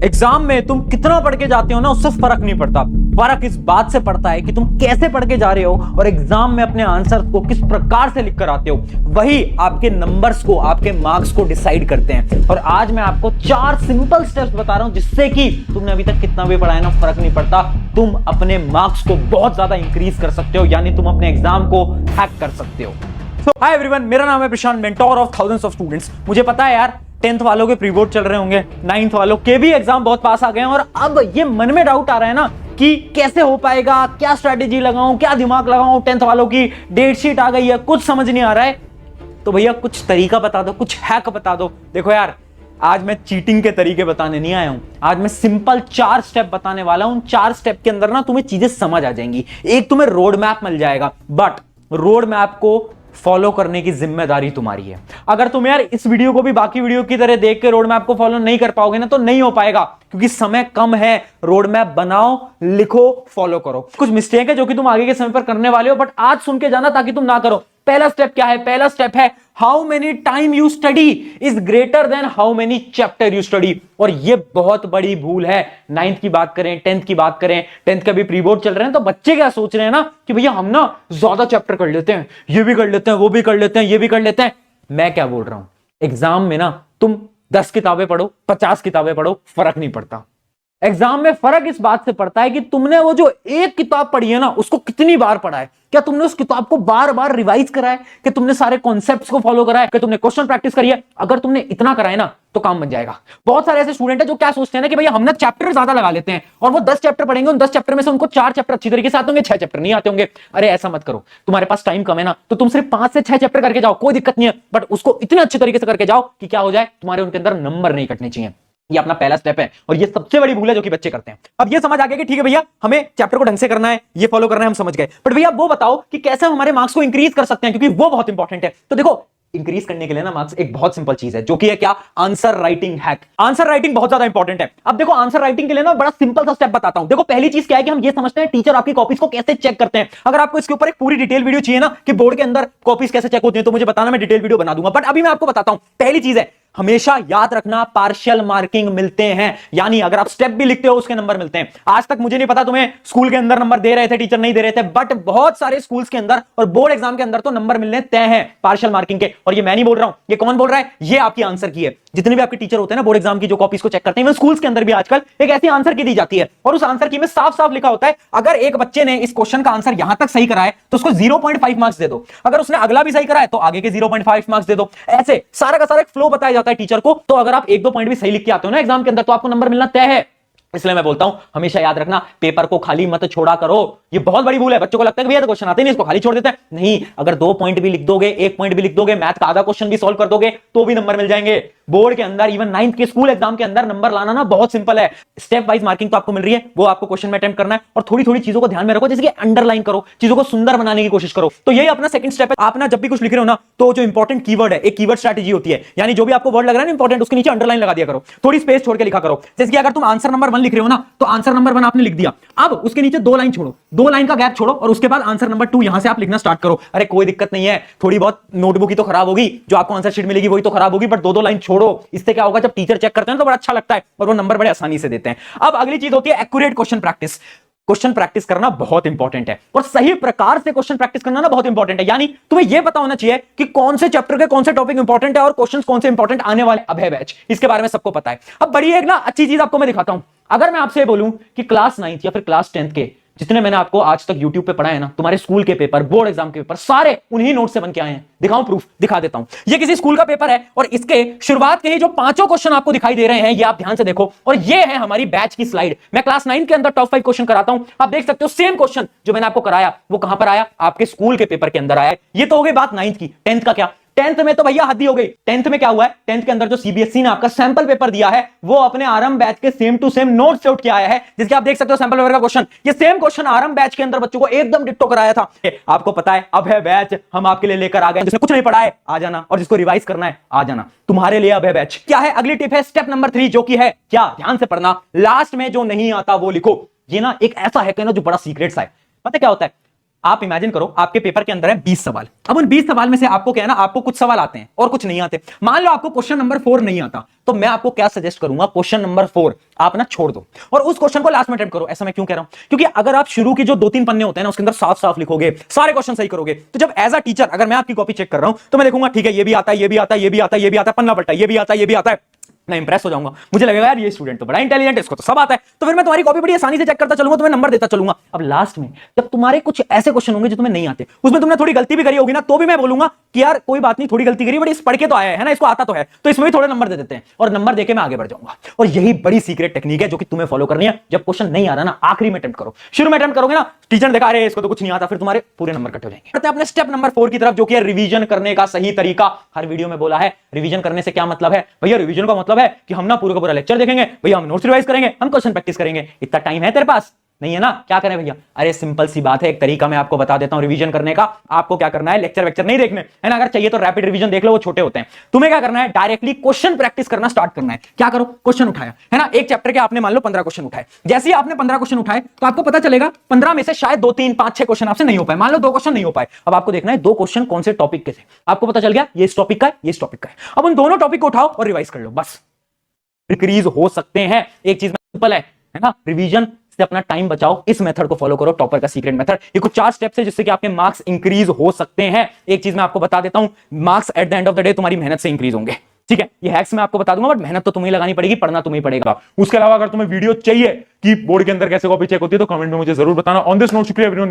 Exam में तुम कितना पढ़ के जाते हो ना, उससे फर्क नहीं पड़ता। फर्क इस बात से पड़ता है कि तुम कैसे पढ़ के जा रहे हो और एग्जाम में अपने आंसर को किस प्रकार से लिख कर आते हो। वही आपके नंबर्स को, आपके मार्क्स को डिसाइड करते हैं। और आज मैं आपको 4 सिंपल स्टेप्स बता रहा हूं जिससे कि तुमने अभी तक कितना भी पढ़ा है ना, फर्क नहीं पड़ता, तुम अपने मार्क्स को बहुत ज्यादा इंक्रीज कर सकते हो, यानी तुम अपने एग्जाम को हैक कर सकते हो। सो हाय एवरीवन, मेरा नाम है Prashant, mentor of thousands of students. मुझे पता है यार, 10th वालों के प्री बोर्ड चल रहे होंगे, 9th वालों के भी एग्जाम बहुत पास आ गए हैं और अब ये मन में डाउट आ रहा है ना कि कैसे हो पाएगा, क्या स्ट्रेटेजी लगाऊं, क्या दिमाग लगाऊं। 10th वालों की डेट शीट आ गई है, कुछ समझ नहीं आ रहा है, तो भैया कुछ तरीका बता दो, कुछ हैक बता दो। देखो यार, आज मैं चीटिंग के तरीके बताने नहीं आया हूं, आज मैं सिंपल 4 स्टेप बताने वाला हूं। 4 स्टेप के अंदर ना तुम्हें चीजें समझ आ जाएंगी। एक तुम्हें रोड मैप मिल जाएगा, बट रोड मैप को फॉलो करने की जिम्मेदारी तुम्हारी है। अगर तुम यार इस वीडियो को भी बाकी वीडियो की तरह देख के रोड मैप को फॉलो नहीं कर पाओगे ना, तो नहीं हो पाएगा, क्योंकि समय कम है। रोड मैप बनाओ, लिखो, फॉलो करो। कुछ मिस्टेक है जो कि तुम आगे के समय पर करने वाले हो, बट आज सुन के जाना ताकि तुम ना करो। पहला स्टेप क्या है? पहला स्टेप है how many time you study is greater than how many chapter you study. और यह बहुत बड़ी भूल है। 9th की बात करें, 10th की बात करें, 10th का भी प्री बोर्ड चल रहे हैं, तो बच्चे क्या सोच रहे हैं ना कि भैया हम ना ज्यादा चैप्टर कर लेते हैं, ये भी कर लेते हैं, वो भी कर लेते हैं, ये भी कर लेते हैं। मैं क्या बोल रहा हूं, एग्जाम में ना तुम 10 किताबें पढ़ो, 50 किताबें पढ़ो, फर्क नहीं पड़ता। एग्जाम में फर्क इस बात से पड़ता है कि तुमने वो जो एक किताब पढ़ी है ना, उसको कितनी बार पढ़ा है। क्या तुमने उस किताब को बार बार रिवाइज करा है? कि तुमने सारे कॉन्सेप्ट्स को फॉलो करा है? कि तुमने क्वेश्चन प्रैक्टिस करी है? अगर तुमने इतना करा है ना, तो काम बन जाएगा। बहुत सारे ऐसे स्टूडेंट है जो क्या सोचते हैं ना कि भैया हम ना चैप्टर ज्यादा लगा लेते हैं और वो 10 चैप्टर पढ़ेंगे, उन 10 चैप्टर में से उनको 4 चैप्टर अच्छी तरीके से आते होंगे, 6 चैप्टर नहीं आते होंगे। अरे ऐसा मत करो, तुम्हारे पास टाइम कम है ना, तो तुम सिर्फ 5 से 6 चैप्टर करके जाओ, कोई दिक्कत नहीं है, बट उसको इतने अच्छे तरीके से करके जाओ कि क्या हो जाए, तुम्हारे उनके अंदर नंबर नहीं कटने चाहिए। ये अपना पहला स्टेप है और ये सबसे बड़ी भूल है जो कि बच्चे करते हैं। अब ये समझ आ गया कि ठीक है भैया, हमें चैप्टर को ढंग से करना है, ये फॉलो करना है, हम समझ गए। बट भैया वो बताओ कि कैसे हम हमारे मार्क्स को इंक्रीज कर सकते हैं, क्योंकि वो बहुत इंपॉर्टेंट है। तो देखो, इंक्रीज करने के लिए ना मार्क्स एक बहुत सिंपल चीज है, जो कि है क्या? Answer writing hack. Answer writing बहुत ज्यादा इंपॉर्टेंट है। अब देखो, आंसर राइटिंग के लिए ना बड़ा सिंपल सा स्टेप बताता हूं। देखो, पहली चीज क्या है कि हम ये समझते हैं टीचर आपकी कॉपीज को कैसे चेक करते हैं। अगर आपको इसके ऊपर एक पूरी डिटेल वीडियो चाहिए ना कि बोर्ड के अंदर कॉपीज कैसे चेक होती है, तो मुझे बताना, मैं डिटेल वीडियो बना दूंगा। बट अभी मैं आपको बताता हूं। पहली चीज है, हमेशा याद रखना, पार्शियल मार्किंग मिलते हैं, यानी अगर आप स्टेप भी लिखते हो उसके नंबर मिलते हैं। आज तक मुझे नहीं पता तुम्हें स्कूल के अंदर नंबर दे रहे थे, टीचर नहीं दे रहे थे, बट बहुत सारे स्कूल्स के अंदर और बोर्ड एग्जाम के अंदर तो नंबर मिलने तय हैं पार्शियल मार्किंग के। और ये मैं नहीं बोल रहा हूं, ये कौन बोल रहा है? ये आपकी आंसर की है। जितने भी आपके टीचर होते हैं ना बोर्ड एग्जाम की, जो कॉपीज को चेक करते हैं, इवन स्कूल्स के अंदर भी आजकल एक ऐसी आंसर की दी जाती है और उस आंसर की में साफ साफ लिखा होता है, अगर एक बच्चे ने इस क्वेश्चन का आंसर यहां तक सही करा है तो उसको 0.5 मार्क्स दे दो, अगर उसने अगला भी सही करा है तो आगे के 0.5 मार्क्स दे दो। ऐसे सारा का सारा एक फ्लो बताया जाता है टीचर को। तो अगर आप 1-2 पॉइंट भी सही लिख के आते हो ना एग्जाम के अंदर, तो आपको नंबर मिलना तय है। इसलिए मैं बोलता हूं, हमेशा याद रखना, पेपर को खाली मत छोड़ा करो। ये बहुत बड़ी भूल है। बच्चों को लगता है कि भैया तो क्वेश्चन आते नहीं, इसको खाली छोड़ देते हैं। नहीं, अगर 2 पॉइंट भी लिख दोगे, 1 पॉइंट भी लिख दोगे, मैथ का आधा क्वेश्चन भी सॉल्व कर दोगे, तो भी नंबर मिल जाएंगे। बोर्ड के अंदर, इवन 9th के स्कूल एग्जाम के अंदर नंबर लाना ना बहुत सिंपल है। स्टेप वाइज मार्किंग तो आपको मिल रही है, वो आपको क्वेश्चन में अटेम्प्ट करना है और थोड़ी थोड़ी चीजों को ध्यान में रखो, जैसे कि अंडरलाइन करो, चीजों को सुंदर बनाने की कोशिश करो। तो यही अपना सेकंड स्टेप है। आप ना जब भी कुछ लिख रहे हो ना, तो जो इंपॉर्टेंट कीवर्ड है, एक कीवर्ड स्ट्रेटजी होती है, यानी जो भी आपको वर्ड लग रहा है ना इंपॉर्टेंट, उसके नीचे अंडरलाइन लगा दिया करो, थोड़ी स्पेस छोड़ के लिखा करो। जैसे कि अगर तुम आंसर नंबर 1 लिख रहे हो ना, तो आंसर नंबर 1 आपने लिख दिया, अब उसके नीचे 2 लाइन छोड़ो, 2 लाइन का गैप छोड़ो और उसके बाद आंसर नंबर 2 यहां से आप लिखना स्टार्ट करो। अरे कोई दिक्कत नहीं है, थोड़ी बहुत नोटबुक ही तो खराब होगी, जो आपको आंसर शीट मिलेगी वही तो खराब होगी, बट 2-2 लाइन छोड़ो। इससे क्या होगा, जब टीचर चेक करते हैं तो बड़ा अच्छा लगता है और वो नंबर बड़े आसानी से देते हैं। अब अगली चीज होती है accurate question practice. Question practice करना बहुत इंपॉर्टेंट है और सही प्रकार से क्वेश्चन प्रैक्टिस करना ना बहुत इंपॉर्टेंट है। यानी तुम्हें यह पता होना चाहिए कि कौन से चैप्टर के कौन से टॉपिक इंपॉर्टेंट है और क्वेश्चंस कौन से इंपॉर्टेंट आने वाले अब है बैच, इसके बारे में सबको पता है। अब बड़ी एक ना अच्छी चीज आपको मैं दिखाता हूं। अगर मैं आपसे बोलूं कि क्लास 9th या फिर क्लास 10th के जितने मैंने आपको आज तक YouTube पे पढ़ा है ना, तुम्हारे स्कूल के पेपर, बोर्ड एग्जाम के पेपर, सारे उन्हीं नोट से बन के आए हैं। दिखाऊं प्रूफ? दिखा देता हूं। ये किसी स्कूल का पेपर है और इसके शुरुआत के ही जो 5 क्वेश्चन आपको दिखाई दे रहे हैं, ये आप ध्यान से देखो, और ये है हमारी बैच की स्लाइड। मैं क्लास 9 के अंदर टॉप 5 क्वेश्चन कराता हूं, आप देख सकते हो सेम क्वेश्चन जो मैंने आपको कराया वो कहां पर आया? आपके स्कूल के पेपर के अंदर आया। ये तो हो गई बात 9th की। 10th का क्या? 10th में तो भैया हद ही हो गई। 10th में क्या हुआ है? 10th के अंदर जो सीबीएसई ने आपका सैंपल पेपर दिया है, वो अपने आरंभ बैच के सेम टू सेम नोट से उठ के आया है, जिसके आप देख सकते हो सैंपल पेपर का क्वेश्चन। ये सेम क्वेश्चन आरंभ बैच के अंदर बच्चों को एकदम डिट्टो कराया था। आपको पता है, अब है बैच, हम आपके लिए लेकर आ गए। जिसने कुछ नहीं पढ़ा है आ जाना, और जिसको रिवाइज करना है आ जाना, तुम्हारे लिए अब है बैच। क्या है अगली टिप? है स्टेप नंबर 3, जो कि है क्या? ध्यान से पढ़ना, लास्ट में जो नहीं आता वो लिखो। ये ना एक ऐसा है कि ना जो बड़ा सीक्रेट सा है। पता क्या होता है? आप इमेजिन करो आपके पेपर के अंदर है 20 सवाल। अब उन 20 सवाल में से आपको क्या है ना, आपको कुछ सवाल आते हैं और कुछ नहीं आते। मान लो आपको क्वेश्चन नंबर 4 नहीं आता, तो मैं आपको क्या सजेस्ट करूंगा, क्वेश्चन नंबर 4 आप ना छोड़ दो और उस क्वेश्चन को लास्ट में अटेम्प्ट करो। ऐसा मैं क्यों कह रहा हूं, क्योंकि अगर आप शुरू की जो 2-3 पन्ने होते हैं ना उसके अंदर साफ साफ लिखोगे, सारे क्वेश्चन सही करोगे, तो जब एज अ टीचर अगर मैं आपकी कॉपी चेक कर रहा हूं तो मैं देखूंगा ठीक है ये भी आता है, ये भी आता है, ये भी आता है, ये भी आता है, पन्ना पलटा, ये भी आता है, ये भी आता है, मैं इंप्रेस हो जाऊंगा। मुझे लगेगा यार ये स्टूडेंट तो बड़ा इंटेलिजेंट है, इसको तो सब आता है। तो फिर मैं तुम्हारी कॉपी बड़ी आसानी से चेक करता चलूंगा, तुम्हें नंबर देता चलूंगा। अब लास्ट में जब तुम्हारे कुछ ऐसे क्वेश्चन होंगे जो तुम्हें नहीं आते, उसमें तुमने थोड़ी गलती भी करी होगी ना, तो भी मैं बोलूंगा कि यार कोई बात नहीं, थोड़ी गलती करी बट इस पढ़ के तो आया है ना, इसको आता तो है, तो इसमें भी थोड़े नंबर दे देते हैं और नंबर देके मैं आगे बढ़ जाऊंगा। और यही बड़ी सीक्रेट टेक्निक है जो कि तुम्हें फॉलो करनी है। जब क्वेश्चन नहीं आ रहा ना, आखिरी में अटेम्प्ट करो। शुरू में अटेम्प्ट करोगे ना, टीचर ने देखा अरे इसको तो कुछ नहीं आता, फिर तुम्हारे पूरे नंबर कट हो जाएंगे। अपने स्टेप नंबर 4 की तरफ, जो कि है रिवीजन करने का सही तरीका। हर वीडियो में बोला है रिवीजन करने से क्या मतलब है भैया, रिवीजन का मतलब है कि हम ना पूरा का पूरा लेक्चर देखेंगे भैया, हम नोट्स रिवाइज करेंगे, हम क्वेश्चन प्रैक्टिस करेंगे। इतना टाइम है तेरे पास? नहीं है ना, क्या करें भैया? अरे सिंपल सी बात है, एक तरीका मैं आपको बता देता हूं रिवीजन करने का। आपको क्या करना है, लेक्चर वेक्चर नहीं देखने है ना, अगर चाहिए तो रैपिड रिवीजन देख लो, वो छोटे होते हैं। तुम्हें क्या करना है, डायरेक्टली क्वेश्चन प्रैक्टिस करना स्टार्ट करना है। क्या करो, क्वेश्चन उठाया है ना, एक चैप्टर के आपने मान लो 15 क्वेश्चन उठाए। जैसे ही आपने 15 क्वेश्चन उठाए तो आपको पता चलेगा 15 में से शायद 2, 3, 5, 6 क्वेश्चन आपसे नहीं हो पाए। मान लो 2 क्वेश्चन नहीं हो पाए, अब आपको देखना है 2 क्वेश्चन कौन से टॉपिक के थे। आपको पता चल गया ये इस टॉपिक का है, ये इस टॉपिक का है। अब उन दोनों टॉपिक को उठाओ और रिवाइज कर लो, बस इंक्रीज हो सकते हैं। एक चीज सिंपल है ना, रिवीजन से अपना टाइम बचाओ। इस मेथड को फॉलो करो, टॉपर का सीक्रेट मेथड। ये कुछ 4 स्टेप्स है जिससे कि आपके मार्क्स इंक्रीज हो सकते हैं। एक चीज मैं आपको बता देता हूं, marks at the end of the day तुम्हारी मेहनत से इंक्रीज होंगे। ठीक है, ये हैक्स मैं आपको बता दूंगा, बट मेहनत तो तुम्हें लगानी पड़ेगी, पढ़ना तुम्हें पड़ेगा। उसके अलावा अगर तुम्हें वीडियो चाहिए कि बोर्ड के अंदर कैसे कॉपी चेक होती है तो कमेंट में मुझे जरूर बताना। ऑन दिस नोट, शुक्रिया एवरीवन।